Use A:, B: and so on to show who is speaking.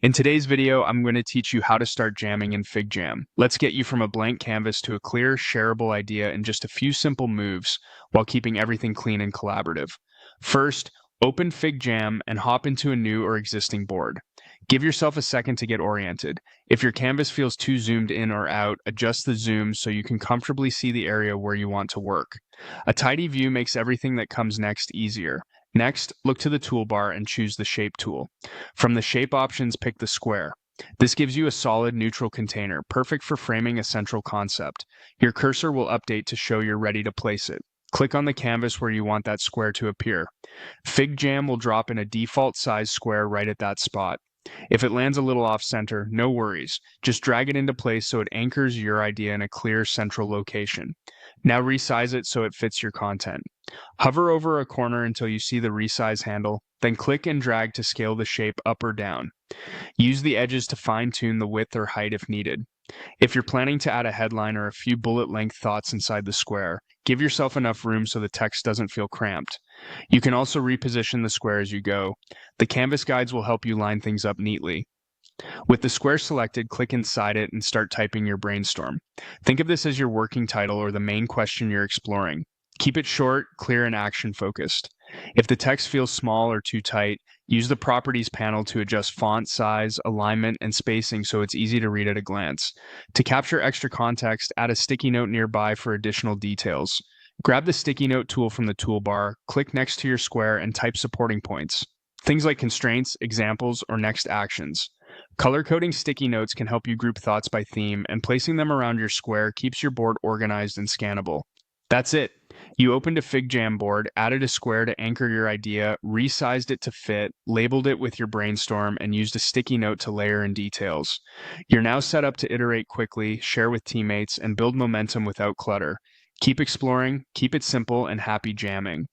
A: In today's video, I'm going to teach you how to start jamming in FigJam. Let's get you from a blank canvas to a clear, shareable idea in just a few simple moves while keeping everything clean and collaborative. First, open FigJam and hop into a new or existing board. Give yourself a second to get oriented. If your canvas feels too zoomed in or out, adjust the zoom so you can comfortably see the area where you want to work. A tidy view makes everything that comes next easier. Next, look to the toolbar and choose the Shape tool. From the shape options, pick the square. This gives you a solid neutral container, perfect for framing a central concept. Your cursor will update to show you're ready to place it. Click on the canvas where you want that square to appear. FigJam will drop in a default size square right at that spot. If it lands a little off center, no worries. Just drag it into place so it anchors your idea in a clear central location. Now resize it so it fits your content. Hover over a corner until you see the resize handle, then click and drag to scale the shape up or down. Use the edges to fine-tune the width or height if needed. If you're planning to add a headline or a few bullet-length thoughts inside the square, give yourself enough room so the text doesn't feel cramped. You can also reposition the square as you go. The canvas guides will help you line things up neatly. With the square selected, click inside it and start typing your brainstorm. Think of this as your working title or the main question you're exploring. Keep it short, clear, and action-focused. If the text feels small or too tight, use the Properties panel to adjust font size, alignment, and spacing so it's easy to read at a glance. To capture extra context, add a sticky note nearby for additional details. Grab the sticky note tool from the toolbar, click next to your square, and type supporting points. Things like constraints, examples, or next actions. Color-coding sticky notes can help you group thoughts by theme, and placing them around your square keeps your board organized and scannable. That's it. You opened a FigJam board, added a square to anchor your idea, resized it to fit, labeled it with your brainstorm, and used a sticky note to layer in details. You're now set up to iterate quickly, share with teammates, and build momentum without clutter. Keep exploring, keep it simple, and happy jamming.